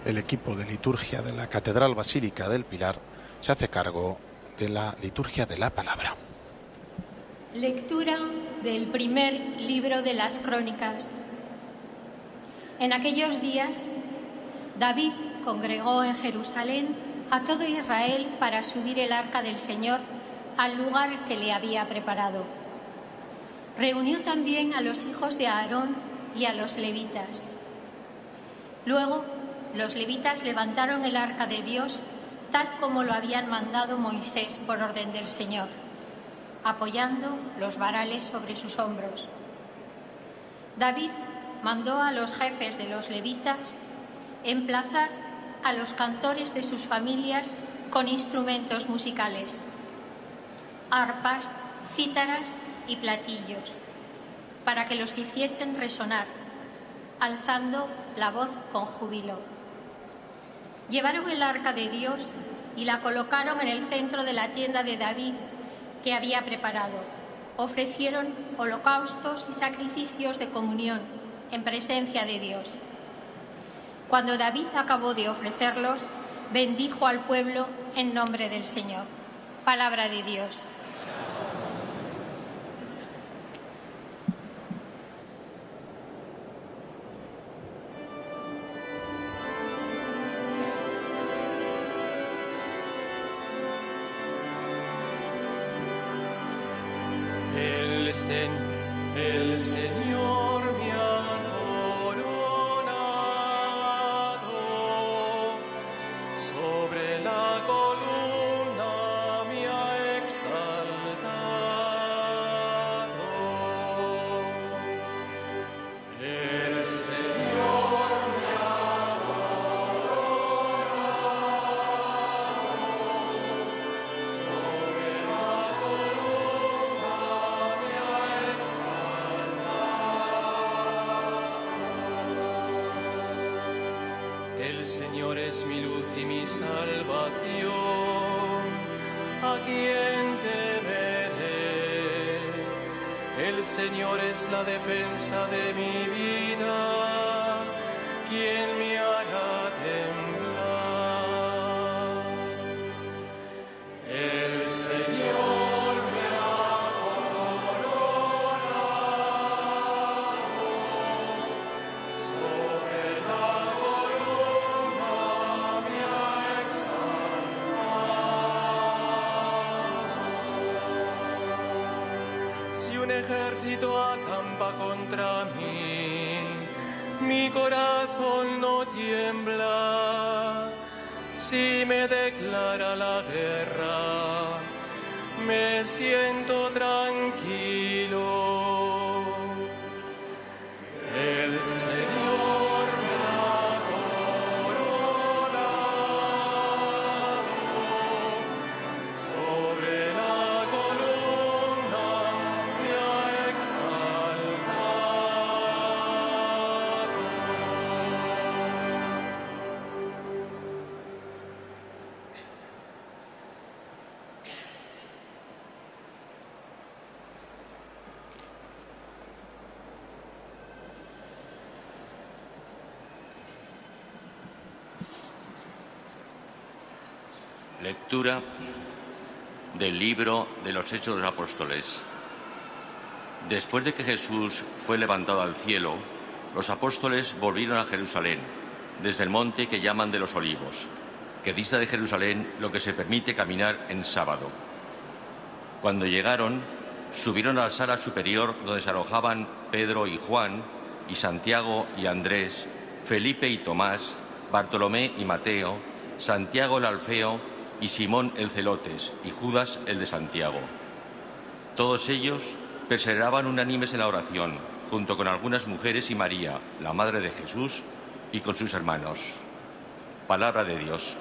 El equipo de liturgia de la Catedral Basílica del Pilar se hace cargo de la liturgia de la palabra. Lectura del primer libro de las Crónicas. En aquellos días, David congregó en Jerusalén a todo Israel para subir el arca del Señor al lugar que le había preparado. Reunió también a los hijos de Aarón y a los levitas. Luego, los levitas levantaron el arca de Dios tal como lo habían mandado Moisés por orden del Señor, apoyando los varales sobre sus hombros. David mandó a los jefes de los levitas emplazar a los cantores de sus familias con instrumentos musicales, arpas, cítaras y platillos, para que los hiciesen resonar, alzando la voz con júbilo. Llevaron el arca de Dios y la colocaron en el centro de la tienda de David que había preparado. Ofrecieron holocaustos y sacrificios de comunión en presencia de Dios. Cuando David acabó de ofrecerlos, bendijo al pueblo en nombre del Señor. Palabra de Dios. El Señor me ha coronado, sobre la columna me ha exaltado. El Señor me ha coronado, sobre la columna me ha exaltado. El Señor es mi luz y mi salvación, ¿a quién temeré? El Señor es la defensa de mi vida, ¿quién me hará temblar? El Señor me ha coronado, sobre la columna me ha exaltado. Si un ejército acampa contra mí, mi corazón no tiembla. Si me declara la guerra, me siento tranquilo. El Señor me ha coronado, sobre la columna me ha exaltado. Lectura del libro de los Hechos de los Apóstoles. Después de que Jesús fue levantado al cielo, los apóstoles volvieron a Jerusalén, desde el monte que llaman de los Olivos, que dista de Jerusalén lo que se permite caminar en sábado. Cuando llegaron, subieron a la sala superior donde se alojaban Pedro y Juan, y Santiago y Andrés, Felipe y Tomás, Bartolomé y Mateo, Santiago el Alfeo y Simón el Celotes y Judas el de Santiago. Todos ellos perseveraban unánimes en la oración, junto con algunas mujeres y María, la madre de Jesús, y con sus hermanos. Palabra de Dios.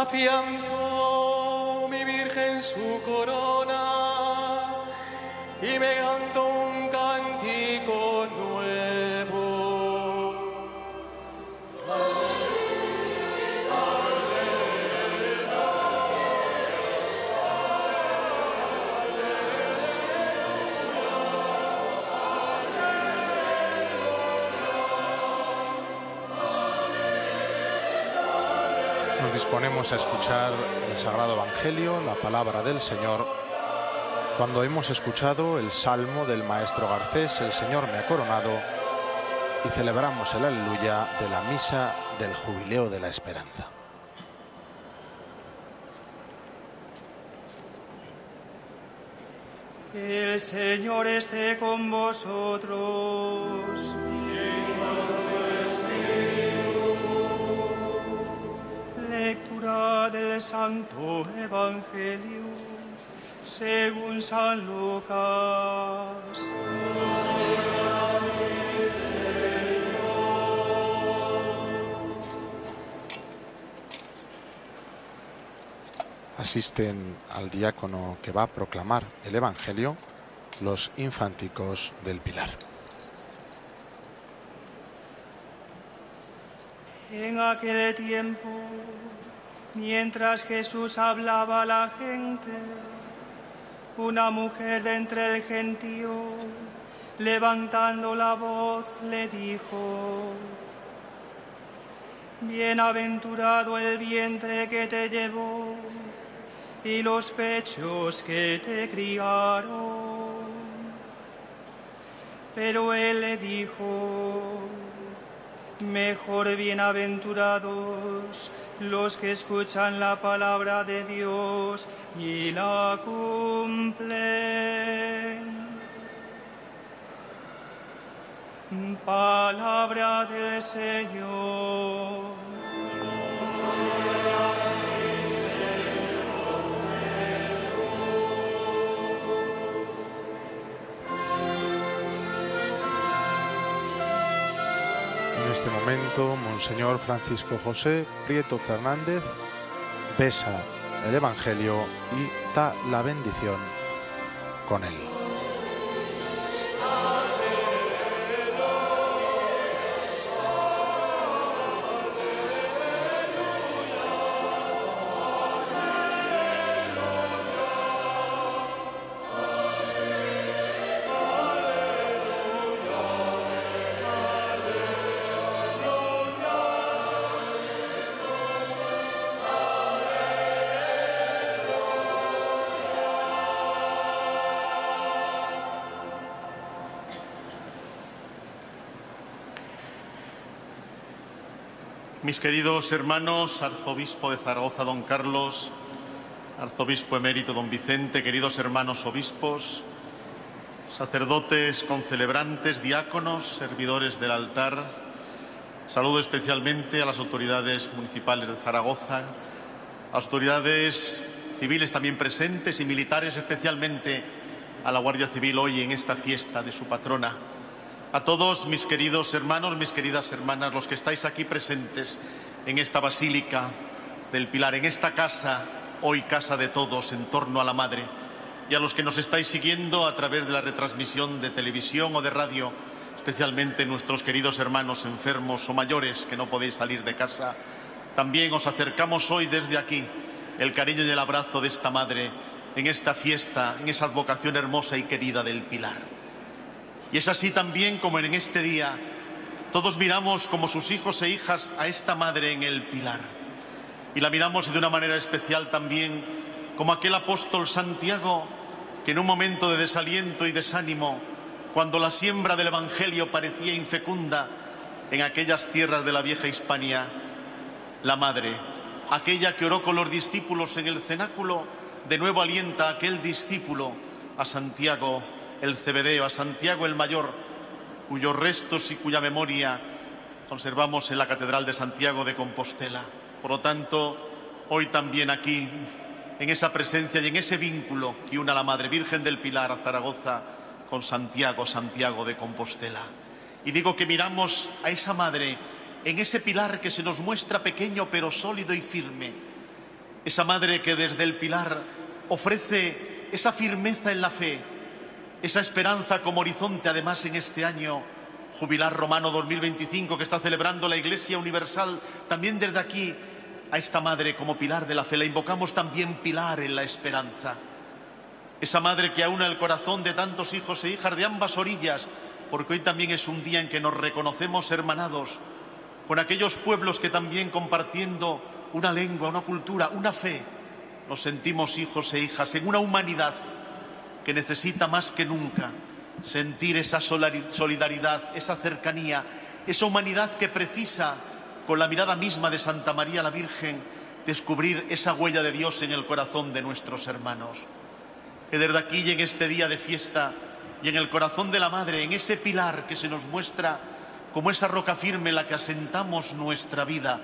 Afianzó mi Virgen su corona y me cantó un cántico nuevo. Nos disponemos a escuchar el Sagrado Evangelio, la palabra del Señor, cuando hemos escuchado el Salmo del Maestro Garcés, El Señor me ha coronado, y celebramos el Aleluya de la Misa del Jubileo de la Esperanza. El Señor esté con vosotros. Lectura del Santo Evangelio según San Lucas. Asisten al diácono que va a proclamar el Evangelio los infanticos del Pilar. En aquel tiempo, mientras Jesús hablaba a la gente, una mujer de entre el gentío, levantando la voz, le dijo: Bienaventurado el vientre que te llevó y los pechos que te criaron. Pero él le dijo: Mejor bienaventurados los que escuchan la palabra de Dios y la cumplen. Palabra del Señor. En este momento, Monseñor Francisco José Prieto Fernández besa el Evangelio y da la bendición con él. Mis queridos hermanos, arzobispo de Zaragoza, don Carlos, arzobispo emérito, don Vicente, queridos hermanos obispos, sacerdotes, concelebrantes, diáconos, servidores del altar, saludo especialmente a las autoridades municipales de Zaragoza, a autoridades civiles también presentes y militares, especialmente a la Guardia Civil hoy en esta fiesta de su patrona. A todos mis queridos hermanos, mis queridas hermanas, los que estáis aquí presentes en esta Basílica del Pilar, en esta casa, hoy casa de todos, en torno a la Madre, y a los que nos estáis siguiendo a través de la retransmisión de televisión o de radio, especialmente nuestros queridos hermanos enfermos o mayores que no podéis salir de casa, también os acercamos hoy desde aquí el cariño y el abrazo de esta Madre en esta fiesta, en esa advocación hermosa y querida del Pilar. Y es así también como en este día todos miramos como sus hijos e hijas a esta Madre en el Pilar. Y la miramos de una manera especial también como aquel apóstol Santiago que en un momento de desaliento y desánimo, cuando la siembra del Evangelio parecía infecunda en aquellas tierras de la vieja Hispania, la Madre, aquella que oró con los discípulos en el cenáculo, de nuevo alienta a aquel discípulo, a Santiago el Cebedeo, a Santiago el Mayor, cuyos restos y cuya memoria conservamos en la Catedral de Santiago de Compostela. Por lo tanto, hoy también aquí, en esa presencia y en ese vínculo que une a la Madre Virgen del Pilar a Zaragoza con Santiago, Santiago de Compostela. Y digo que miramos a esa Madre en ese pilar que se nos muestra pequeño pero sólido y firme, esa madre que desde el Pilar ofrece esa firmeza en la fe, esa esperanza como horizonte, además en este año jubilar romano 2025 que está celebrando la Iglesia Universal. También desde aquí a esta madre como pilar de la fe la invocamos también pilar en la esperanza. Esa madre que aúna el corazón de tantos hijos e hijas de ambas orillas, porque hoy también es un día en que nos reconocemos hermanados con aquellos pueblos que también compartiendo una lengua, una cultura, una fe, nos sentimos hijos e hijas en una humanidad que necesita más que nunca sentir esa solidaridad, esa cercanía, esa humanidad que precisa, con la mirada misma de Santa María la Virgen, descubrir esa huella de Dios en el corazón de nuestros hermanos. Que desde aquí y en este día de fiesta y en el corazón de la Madre, en ese pilar que se nos muestra como esa roca firme en la que asentamos nuestra vida,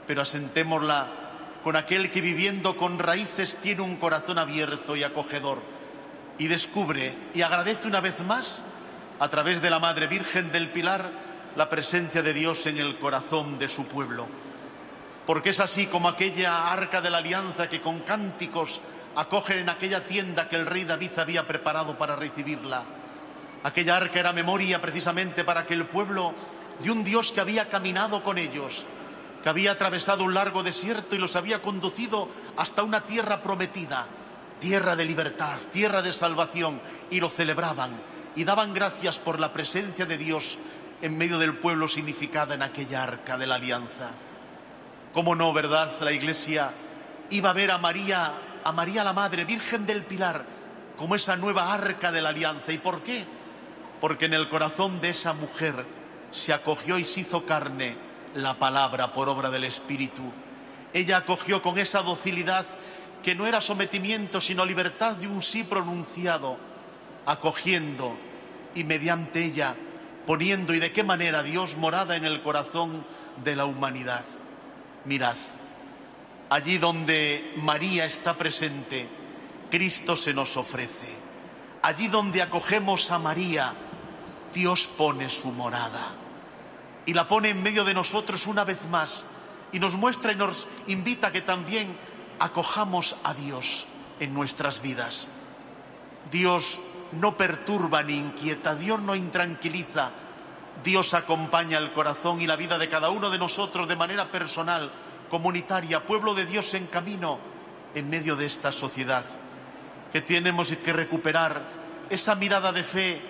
pero asentémosla con aquel que viviendo con raíces tiene un corazón abierto y acogedor y descubre y agradece una vez más, a través de la Madre Virgen del Pilar, la presencia de Dios en el corazón de su pueblo. Porque es así como aquella arca de la alianza que con cánticos acogen en aquella tienda que el rey David había preparado para recibirla. Aquella arca era memoria precisamente para que el pueblo de un Dios que había caminado con ellos, que había atravesado un largo desierto y los había conducido hasta una tierra prometida, tierra de libertad, tierra de salvación, y lo celebraban y daban gracias por la presencia de Dios en medio del pueblo significada en aquella arca de la alianza. ¿Cómo no, verdad? La Iglesia iba a ver a María la Madre, Virgen del Pilar, como esa nueva arca de la alianza. ¿Y por qué? Porque en el corazón de esa mujer se acogió y se hizo carne la palabra por obra del Espíritu. Ella acogió con esa docilidad que no era sometimiento, sino libertad de un sí pronunciado, acogiendo y mediante ella poniendo, y de qué manera, Dios morada en el corazón de la humanidad. Mirad, allí donde María está presente, Cristo se nos ofrece. Allí donde acogemos a María, Dios pone su morada y la pone en medio de nosotros una vez más y nos muestra y nos invita a que también acojamos a Dios en nuestras vidas. Dios no perturba ni inquieta, Dios no intranquiliza, Dios acompaña el corazón y la vida de cada uno de nosotros de manera personal, comunitaria, pueblo de Dios en camino en medio de esta sociedad, que tenemos que recuperar esa mirada de fe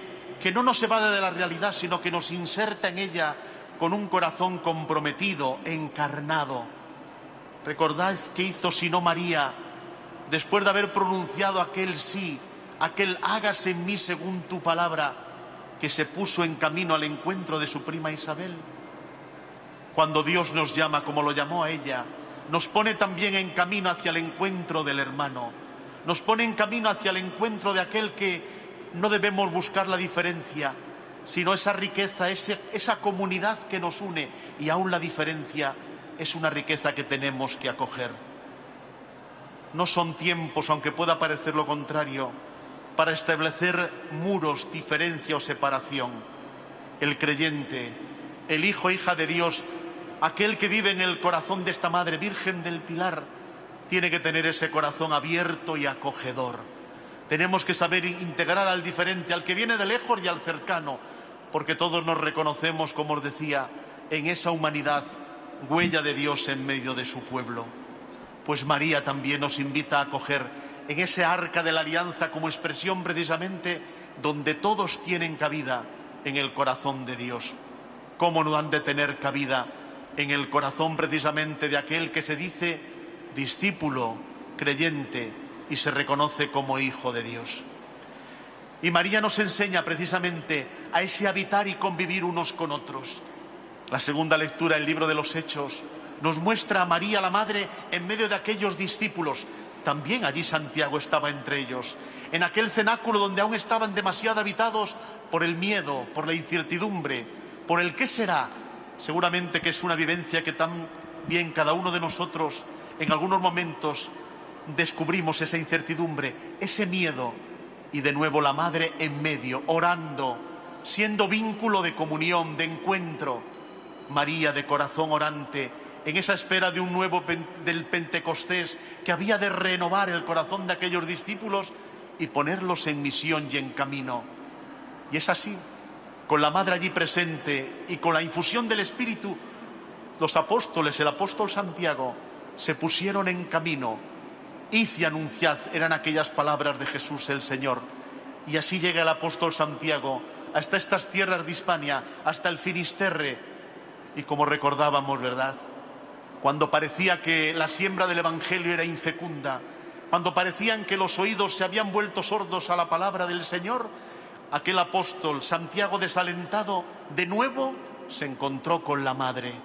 que no nos evade de la realidad, sino que nos inserta en ella con un corazón comprometido, encarnado. Recordad qué hizo sino María después de haber pronunciado aquel sí, aquel hágase en mí según tu palabra, que se puso en camino al encuentro de su prima Isabel. Cuando Dios nos llama, como lo llamó a ella, nos pone también en camino hacia el encuentro del hermano, nos pone en camino hacia el encuentro de aquel que no debemos buscar la diferencia, sino esa riqueza, esa comunidad que nos une, y aún la diferencia es una riqueza que tenemos que acoger. No son tiempos, aunque pueda parecer lo contrario, para establecer muros, diferencia o separación. El creyente, el hijo e hija de Dios, aquel que vive en el corazón de esta Madre Virgen del Pilar, tiene que tener ese corazón abierto y acogedor. Tenemos que saber integrar al diferente, al que viene de lejos y al cercano, porque todos nos reconocemos, como os decía, en esa humanidad, huella de Dios en medio de su pueblo. Pues María también nos invita a acoger en ese arca de la alianza como expresión precisamente donde todos tienen cabida en el corazón de Dios. ¿Cómo no han de tener cabida en el corazón precisamente de aquel que se dice discípulo, creyente y se reconoce como hijo de Dios? Y María nos enseña precisamente a ese habitar y convivir unos con otros. La segunda lectura del libro de los Hechos nos muestra a María la Madre en medio de aquellos discípulos. También allí Santiago estaba entre ellos, en aquel cenáculo donde aún estaban demasiado habitados por el miedo, por la incertidumbre, por el qué será. Seguramente que es una vivencia que también cada uno de nosotros en algunos momentos descubrimos esa incertidumbre, ese miedo, y de nuevo la Madre en medio, orando, siendo vínculo de comunión, de encuentro. María de corazón orante en esa espera de un nuevo del Pentecostés que había de renovar el corazón de aquellos discípulos y ponerlos en misión y en camino. Y es así, con la Madre allí presente y con la infusión del Espíritu, los apóstoles, el apóstol Santiago, se pusieron en camino. Id y anunciad, eran aquellas palabras de Jesús el Señor. Y así llega el apóstol Santiago hasta estas tierras de Hispania, hasta el Finisterre. Y como recordábamos, ¿verdad?, cuando parecía que la siembra del Evangelio era infecunda, cuando parecían que los oídos se habían vuelto sordos a la palabra del Señor, aquel apóstol Santiago, desalentado, de nuevo se encontró con la Madre.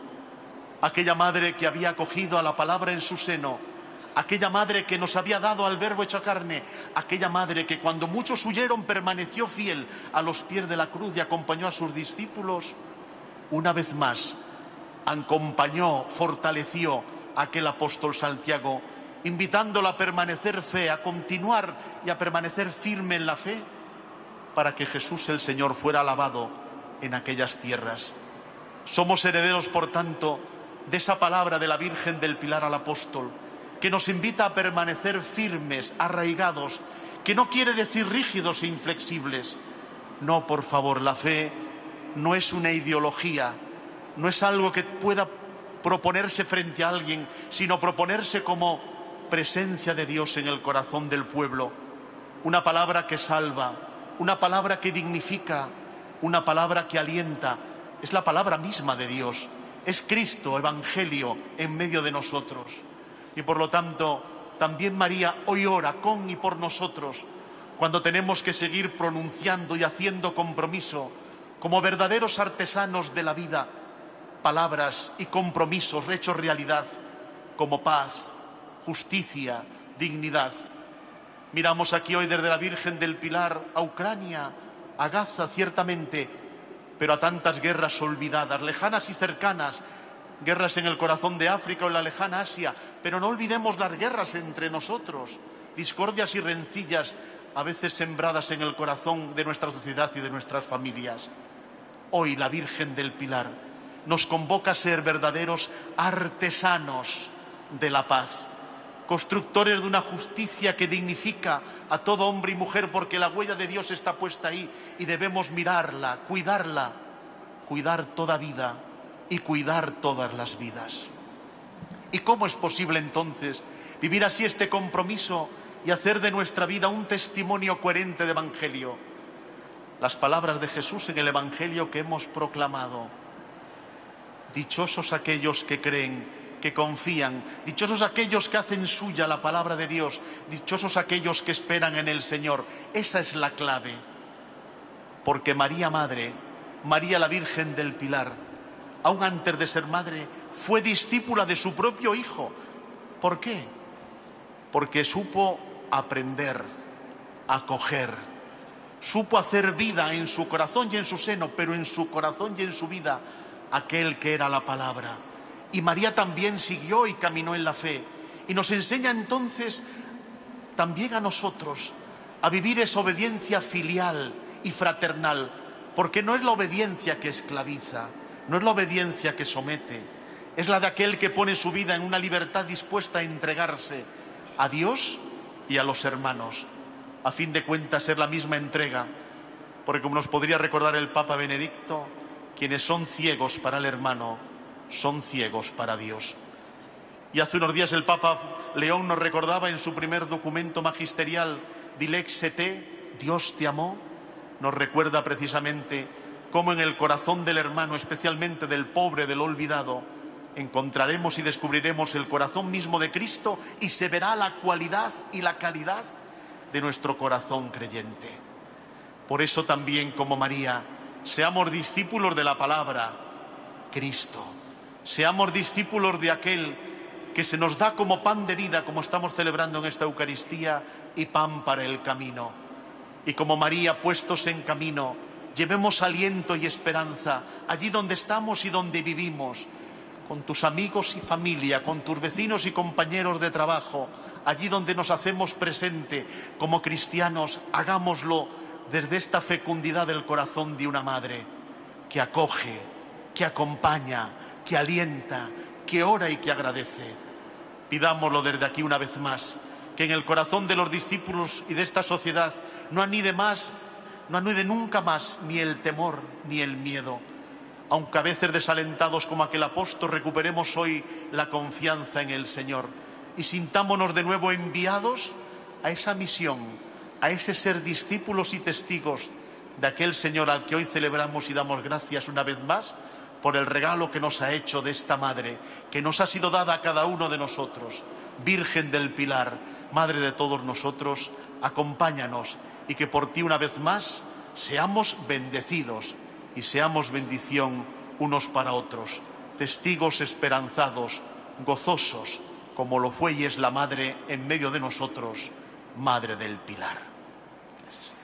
Aquella Madre que había acogido a la palabra en su seno, aquella Madre que nos había dado al Verbo hecho carne, aquella Madre que cuando muchos huyeron permaneció fiel a los pies de la cruz y acompañó a sus discípulos, una vez más acompañó, fortaleció a aquel apóstol Santiago, invitándolo a permanecer fe, a continuar y a permanecer firme en la fe, para que Jesús el Señor fuera alabado en aquellas tierras. Somos herederos, por tanto, de esa palabra de la Virgen del Pilar al apóstol, que nos invita a permanecer firmes, arraigados, que no quiere decir rígidos e inflexibles. No, por favor, la fe no es una ideología, no es algo que pueda proponerse frente a alguien, sino proponerse como presencia de Dios en el corazón del pueblo. Una palabra que salva, una palabra que dignifica, una palabra que alienta. Es la palabra misma de Dios. Es Cristo, Evangelio, en medio de nosotros. Y por lo tanto, también María hoy ora con y por nosotros, cuando tenemos que seguir pronunciando y haciendo compromiso, como verdaderos artesanos de la vida, palabras y compromisos hechos realidad, como paz, justicia, dignidad. Miramos aquí hoy desde la Virgen del Pilar a Ucrania, a Gaza, ciertamente, pero a tantas guerras olvidadas, lejanas y cercanas, guerras en el corazón de África o en la lejana Asia, pero no olvidemos las guerras entre nosotros, discordias y rencillas, a veces sembradas en el corazón de nuestra sociedad y de nuestras familias. Hoy la Virgen del Pilar nos convoca a ser verdaderos artesanos de la paz, constructores de una justicia que dignifica a todo hombre y mujer, porque la huella de Dios está puesta ahí y debemos mirarla, cuidar toda vida y cuidar todas las vidas. ¿Y cómo es posible entonces vivir así este compromiso y hacer de nuestra vida un testimonio coherente de Evangelio? Las palabras de Jesús en el Evangelio que hemos proclamado. Dichosos aquellos que creen, que confían, dichosos aquellos que hacen suya la palabra de Dios, dichosos aquellos que esperan en el Señor. Esa es la clave. Porque María Madre, María la Virgen del Pilar, aún antes de ser madre, fue discípula de su propio Hijo. ¿Por qué? Porque supo aprender, acoger, supo hacer vida en su corazón y en su seno, pero en su corazón y en su vida, aquel que era la palabra. Y María también siguió y caminó en la fe. Y nos enseña entonces también a nosotros a vivir esa obediencia filial y fraternal, porque no es la obediencia que esclaviza, no es la obediencia que somete, es la de aquel que pone su vida en una libertad dispuesta a entregarse a Dios y a los hermanos. A fin de cuentas, es la misma entrega, porque como nos podría recordar el Papa Benedicto, quienes son ciegos para el hermano, son ciegos para Dios. Y hace unos días el Papa León nos recordaba en su primer documento magisterial, Dilex te, Dios te amó, nos recuerda precisamente cómo en el corazón del hermano, especialmente del pobre, del olvidado, encontraremos y descubriremos el corazón mismo de Cristo y se verá la cualidad y la calidad de nuestro corazón creyente. Por eso también, como María, seamos discípulos de la palabra, Cristo. Seamos discípulos de aquel que se nos da como pan de vida, como estamos celebrando en esta Eucaristía, y pan para el camino. Y como María, puestos en camino, llevemos aliento y esperanza allí donde estamos y donde vivimos, con tus amigos y familia, con tus vecinos y compañeros de trabajo, allí donde nos hacemos presente como cristianos, hagámoslo desde esta fecundidad del corazón de una madre que acoge, que acompaña, que alienta, que ora y que agradece. Pidámoslo desde aquí una vez más, que en el corazón de los discípulos y de esta sociedad no anide nunca más ni el temor ni el miedo. Aunque a veces desalentados como aquel apóstol, recuperemos hoy la confianza en el Señor y sintámonos de nuevo enviados a esa misión, a ese ser discípulos y testigos de aquel Señor al que hoy celebramos y damos gracias una vez más por el regalo que nos ha hecho de esta Madre, que nos ha sido dada a cada uno de nosotros. Virgen del Pilar, Madre de todos nosotros, acompáñanos y que por ti una vez más seamos bendecidos y seamos bendición unos para otros, testigos esperanzados, gozosos, como lo fue y es la Madre en medio de nosotros, Madre del Pilar. Gracias.